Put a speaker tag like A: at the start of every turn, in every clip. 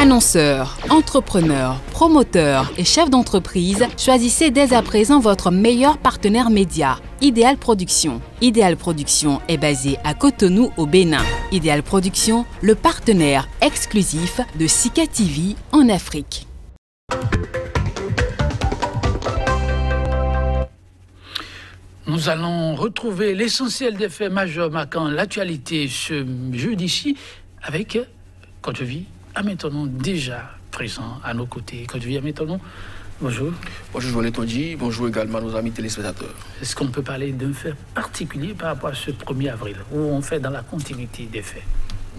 A: Annonceurs, entrepreneurs, promoteurs et chefs d'entreprise, choisissez dès à présent votre meilleur partenaire média, Idéal Production. Idéal Production est basé à Cotonou au Bénin. Idéal Production, le partenaire exclusif de Sika TV en Afrique.
B: Nous allons retrouver l'essentiel des faits majeurs marquant l'actualité ce jeudi-ci avec Kojovi Ametonon déjà présent à nos côtés. Kojovi Ametonon, bonjour.
C: Bonjour Joël Tonji, bonjour également à nos amis téléspectateurs.
B: Est-ce qu'on peut parler d'un fait particulier par rapport à ce 1er avril ou on fait dans la continuité des faits?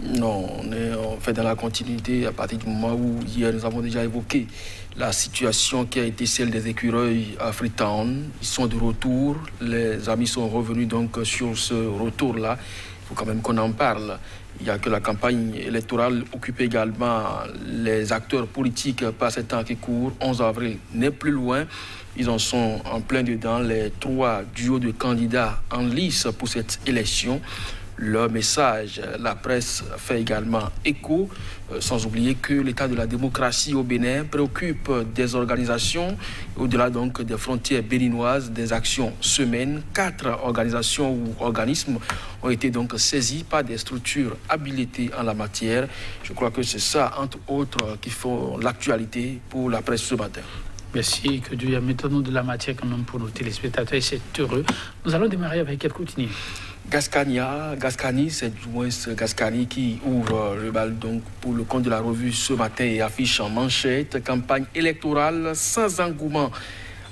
C: Non, on fait dans la continuité à partir du moment où hier nous avons déjà évoqué la situation qui a été celle des écureuils à Freetown. Ils sont de retour, les amis sont revenus donc sur ce retour-là. Il faut quand même qu'on en parle. Il n'y a que la campagne électorale occupe également les acteurs politiques par ces temps qui courent. 11 avril n'est plus loin. Ils en sont en plein dedans, les 3 duos de candidats en lice pour cette élection. Leur message, la presse fait également écho, sans oublier que l'état de la démocratie au Bénin préoccupe des organisations, au-delà donc des frontières béninoises, des actions semaines. 4 organisations ou organismes ont été donc saisis par des structures habilitées en la matière. Je crois que c'est ça, entre autres, qui font l'actualité pour la presse ce matin.
B: Merci, que Dieu mettons-nous de la matière quand même pour nos téléspectateurs et c'est heureux. Nous allons démarrer avec quel continue?
C: Gascani, c'est du moins Gascani qui ouvre le bal donc pour le compte de la revue ce matin et affiche en manchette campagne électorale sans engouement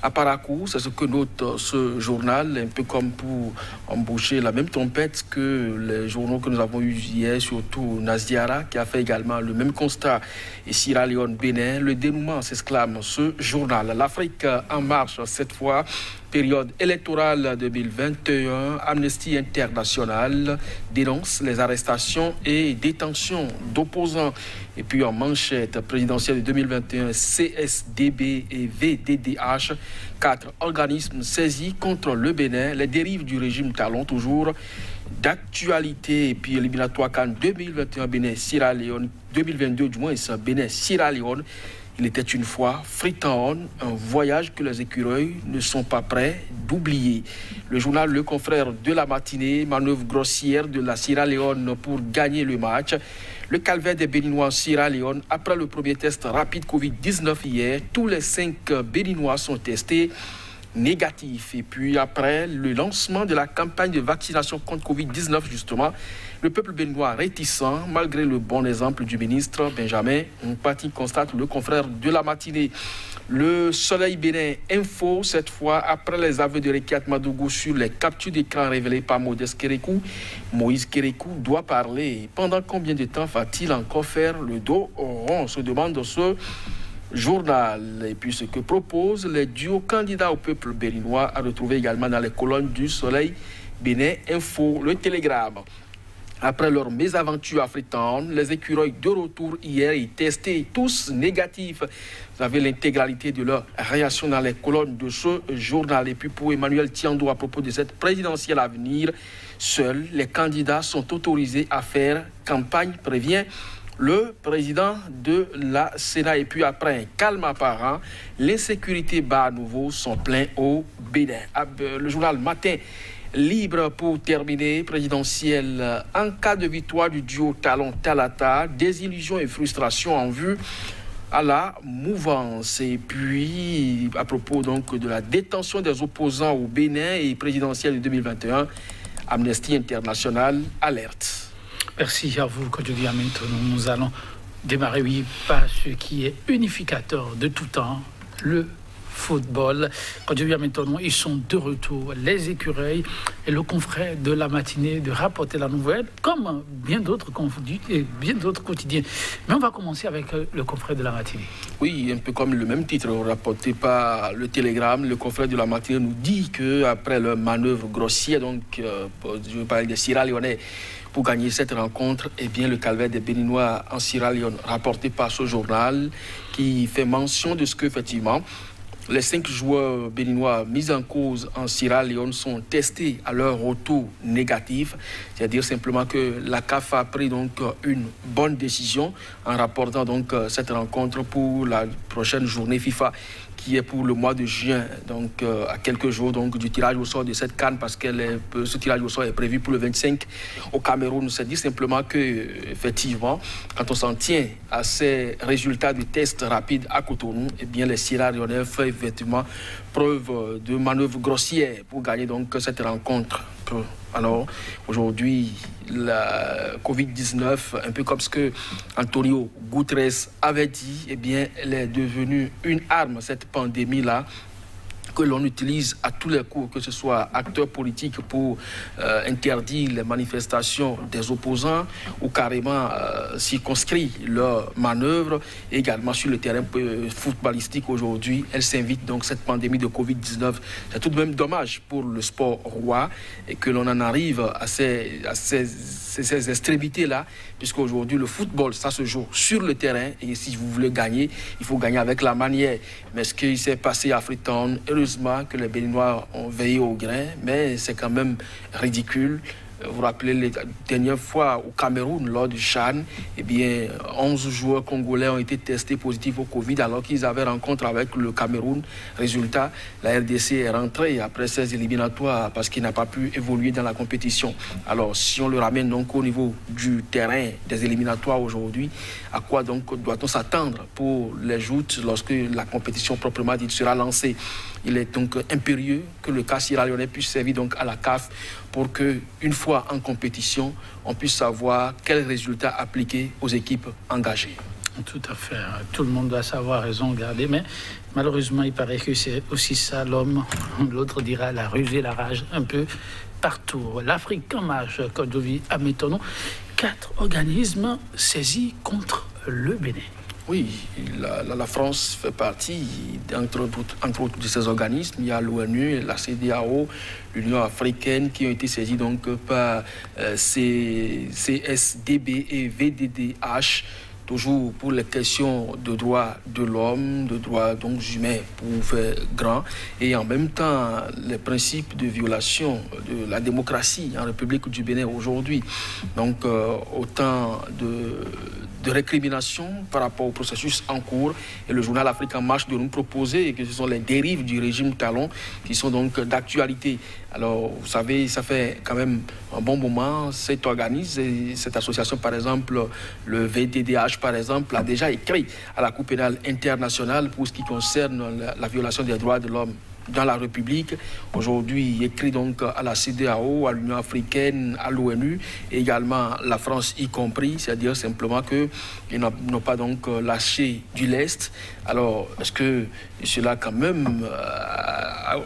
C: à Parakou. C'est ce que note ce journal, un peu comme pour embaucher la même tempête que les journaux que nous avons eus hier, surtout Naziara qui a fait également le même constat et Sierra Leone Bénin. Le dénouement s'exclame ce journal. L'Afrique en marche cette fois. Période électorale 2021, Amnesty International dénonce les arrestations et détentions d'opposants. Et puis en manchette présidentielle de 2021, CSDB et VDDH, 4 organismes saisis contre le Bénin, les dérives du régime Talon toujours. D'actualité et puis éliminatoire CAN 2021 Bénin-Sierra Leone, 2022 du moins, c'est Bénin-Sierra Leone. Il était une fois Freetown, un voyage que les écureuils ne sont pas prêts d'oublier. Le journal Le Confrère de la matinée, manœuvre grossière de la Sierra Leone pour gagner le match. Le calvaire des Béninois en Sierra Leone, après le premier test rapide Covid-19 hier, tous les 5 Béninois sont testés négatifs. Et puis après le lancement de la campagne de vaccination contre Covid-19 justement, le peuple béninois réticent, malgré le bon exemple du ministre Benjamin Mpati, constate Le Confrère de la matinée. Le Soleil Bénin Info, cette fois, après les aveux de Rekiat Madougou sur les captures d'écran révélées par Modeste Kérékou, Moïse Kérékou doit parler. Pendant combien de temps va-t-il encore faire le dos rond, se demande ce journal. Et puis ce que proposent les duos candidats au peuple béninois à retrouver également dans les colonnes du Soleil Bénin Info. Le Télégramme. Après leur mésaventure à Freetown, les écureuils de retour hier et testés, tous négatifs. Vous avez l'intégralité de leur réaction dans les colonnes de ce journal. Et puis pour Emmanuel Tiando, à propos de cette présidentielle à venir, seuls les candidats sont autorisés à faire campagne, prévient le président de la Sénat. Et puis après un calme apparent, l'insécurité bat à nouveau son plein au Bénin. Le journal Matin Libre pour terminer, présidentielle en cas de victoire du duo Talon-Talata, désillusion et frustration en vue à la mouvance. Et puis, à propos donc de la détention des opposants au Bénin et présidentielle de 2021, Amnesty International alerte.
B: Merci à vous, Kojovi Ametonon. Nous allons démarrer, oui, par ce qui est unificateur de tout temps, le football. Kojovi Ametonon, ils sont de retour, les écureuils, et le confrère de la matinée de rapporter la nouvelle, comme bien d'autres et bien d'autres quotidiens. Mais on va commencer avec le confrère de la matinée.
C: Oui, un peu comme le même titre rapporté par le Télégramme, le confrère de la matinée nous dit qu'après leur manœuvre grossière, donc je parle des Sierra Leonais, pour gagner cette rencontre, eh bien, le calvaire des Béninois en Sierra Leone, rapporté par ce journal, qui fait mention de ce qu'effectivement, Les 5 joueurs béninois mis en cause en Sierra Leone sont testés à leur retour négatif. C'est-à-dire simplement que la CAF a pris donc une bonne décision en rapportant donc cette rencontre pour la prochaine journée FIFA qui est pour le mois de juin, donc à quelques jours donc, du tirage au sort de cette CAN, parce que ce tirage au sort est prévu pour le 25 au Cameroun. C'est dit simplement que, effectivement, quand on s'en tient à ces résultats de tests rapides à Cotonou, eh bien, les Sierra Leonais font effectivement preuve de manœuvre grossière pour gagner donc cette rencontre. Alors, aujourd'hui, la Covid-19, un peu comme ce que Antonio Guterres avait dit, eh bien, elle est devenue une arme, cette pandémie-là, que l'on utilise à tous les coups, que ce soit acteurs politiques pour interdire les manifestations des opposants ou carrément circonscrire leurs manœuvres. Également sur le terrain footballistique aujourd'hui, elle s'invite donc cette pandémie de Covid-19. C'est tout de même dommage pour le sport roi et que l'on en arrive à ces extrémités-là, puisqu'aujourd'hui le football, ça se joue sur le terrain et si vous voulez gagner, il faut gagner avec la manière. Mais ce qui s'est passé à Freetown, heureusement que les Béninois ont veillé au grain, mais c'est quand même ridicule. Vous vous rappelez, la dernière fois au Cameroun, lors du CHAN, eh bien, 11 joueurs congolais ont été testés positifs au Covid alors qu'ils avaient rencontre avec le Cameroun. Résultat, la RDC est rentrée après 16 éliminatoires parce qu'il n'a pas pu évoluer dans la compétition. Alors, si on le ramène donc au niveau du terrain des éliminatoires aujourd'hui, à quoi donc doit-on s'attendre pour les joutes lorsque la compétition proprement dite sera lancée? Il est donc impérieux que le cas sierra-léonais puisse servir donc à la CAF pour que, une fois en compétition, on puisse savoir quels résultats appliquer aux équipes engagées.
B: Tout à fait. Tout le monde doit savoir raison garder, mais malheureusement, il paraît que c'est aussi ça l'homme. L'autre dira la ruse et la rage un peu partout. L'Afrique en marche, Kodovi Ametono, 4 organismes saisis contre le Bénin.
C: Oui, la France fait partie, entre autres de ces organismes. Il y a l'ONU, la CEDEAO, l'Union africaine qui ont été saisis donc par CSDB et VDDH, toujours pour les questions de droits de l'homme, de droits donc humains pour faire grand, et en même temps les principes de violation de la démocratie en République du Bénin aujourd'hui. Donc autant de récrimination par rapport au processus en cours, et le journal Afrique en marche de nous proposer que ce sont les dérives du régime Talon qui sont donc d'actualité. Alors, vous savez, ça fait quand même un bon moment, cet organisme, cette association, par exemple, le VDDH, par exemple, a déjà écrit à la Cour pénale internationale pour ce qui concerne la violation des droits de l'homme dans la République. Aujourd'hui, il écrit donc à la CEDEAO, à l'Union africaine, à l'ONU, et également la France y compris, c'est-à-dire simplement qu'ils n'ont pas donc lâché du lest. Alors, est-ce que cela quand même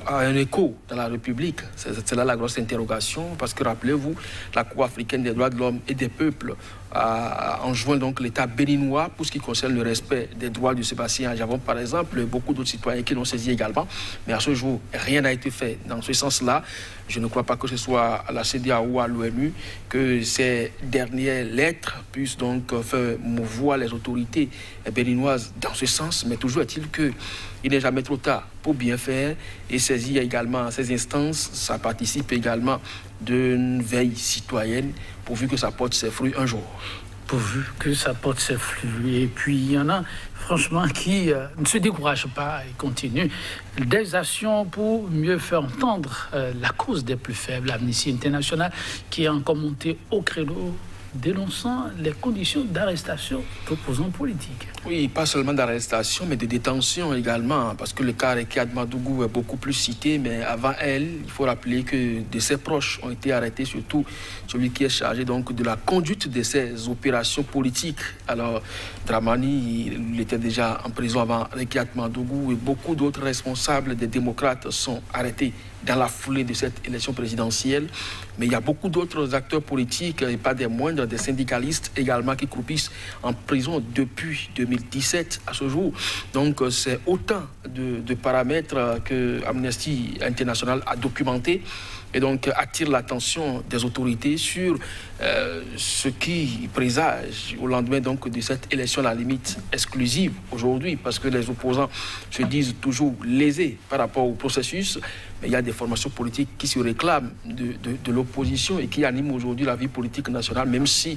C: a un écho dans la République? C'est là la grosse interrogation, parce que rappelez-vous, la Cour africaine des droits de l'homme et des peuples a enjoint donc l'État béninois pour ce qui concerne le respect des droits de Sébastien Adjavon, par exemple, beaucoup d'autres citoyens qui l'ont saisi également. Mais à ce jour, rien n'a été fait dans ce sens-là. Je ne crois pas que ce soit à la CEDEAO ou à l'ONU que ces dernières lettres puissent donc faire mouvoir les autorités béninoises dans ce sens. Mais toujours est-il qu'il n'est jamais trop tard pour bien faire et saisir également ces instances. Ça participe également d'une veille citoyenne pourvu que ça porte ses fruits un jour.
B: Pourvu que ça porte ses fruits. Et puis, il y en a, franchement, qui ne se découragent pas et continuent des actions pour mieux faire entendre la cause des plus faibles. Amnesty International qui a encore monté au créneau dénonçant les conditions d'arrestation d'opposants politiques.
C: Oui, pas seulement d'arrestation, mais de détention également, parce que le cas Rekia Madougou est beaucoup plus cité, mais avant elle, il faut rappeler que de ses proches ont été arrêtés, surtout celui qui est chargé donc de la conduite de ces opérations politiques. Alors, Dramani, il était déjà en prison avant Rekia Madougou, et beaucoup d'autres responsables des démocrates sont arrêtés dans la foulée de cette élection présidentielle. Mais il y a beaucoup d'autres acteurs politiques, et pas des moindres, des syndicalistes également, qui croupissent en prison depuis 2017 à ce jour. Donc c'est autant de paramètres que Amnesty International a documenté et donc attire l'attention des autorités sur ce qui présage au lendemain donc de cette élection à la limite exclusive aujourd'hui, parce que les opposants se disent toujours lésés par rapport au processus, mais il y a des formations politiques qui se réclament de l'opposition et qui animent aujourd'hui la vie politique nationale, même si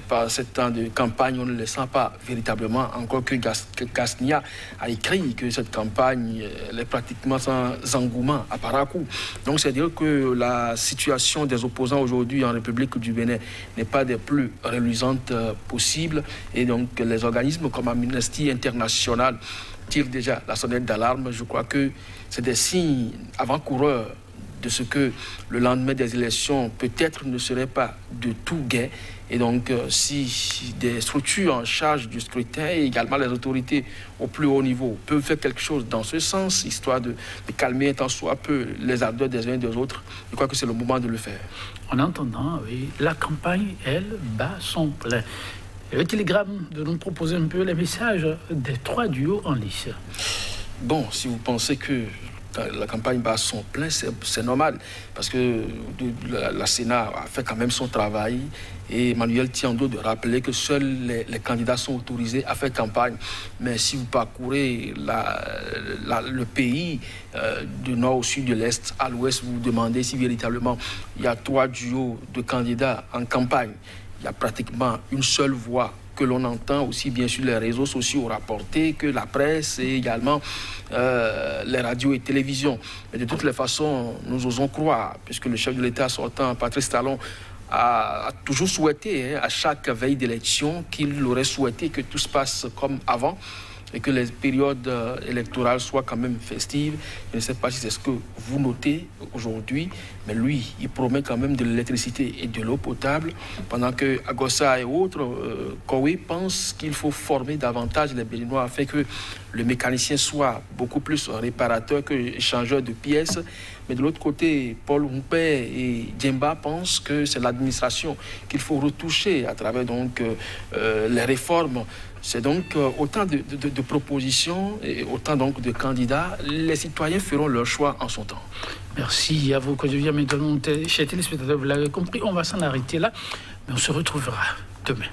C: par ce temps de campagne on ne le sent pas véritablement, encore que Gasnia a écrit que cette campagne elle est pratiquement sans engouement à Parakou. Donc c'est dire que la situation des opposants aujourd'hui en République du Bénin n'est pas des plus reluisantes possibles, et donc les organismes comme Amnesty International tirent déjà la sonnette d'alarme. Je crois que c'est des signes avant-coureurs de ce que le lendemain des élections peut-être ne serait pas de tout gai. Et donc, si des structures en charge du scrutin et également les autorités au plus haut niveau peuvent faire quelque chose dans ce sens, histoire de calmer tant soit peu les ardeurs des uns et des autres, je crois que c'est le moment de le faire.
B: En attendant, oui, la campagne, elle, bat son plein. Le télégramme de nous proposer un peu les messages des 3 duos en lice.
C: Bon, si vous pensez que la campagne bat son plein, c'est normal, parce que la Sénat a fait quand même son travail, et Emmanuel Tiando de rappeler que seuls les candidats sont autorisés à faire campagne. Mais si vous parcourez le pays du nord au sud, de l'est à l'ouest, vous vous demandez si véritablement il y a 3 duos de candidats en campagne. Il y a pratiquement une seule voix que l'on entend, aussi bien sur les réseaux sociaux rapportés que la presse et également les radios et télévisions. Mais de toutes les façons, nous osons croire, puisque le chef de l'État sortant, Patrice Talon, a toujours souhaité, à chaque veille d'élection, qu'il aurait souhaité que tout se passe comme avant et que les périodes électorales soient quand même festives. Je ne sais pas si c'est ce que vous notez aujourd'hui, mais lui, il promet quand même de l'électricité et de l'eau potable, pendant que Agossa et autres, Kowe pense qu'il faut former davantage les Béninois afin que le mécanicien soit beaucoup plus réparateur que échangeur de pièces. Mais de l'autre côté, Paul Humpé et Djemba pensent que c'est l'administration qu'il faut retoucher à travers donc, les réformes. C'est donc autant de propositions et autant donc de candidats. Les citoyens feront leur choix en son temps.
B: Merci à vous, Kodjo Via. Maintenant, chers téléspectateurs, vous l'avez compris, on va s'en arrêter là, mais on se retrouvera demain.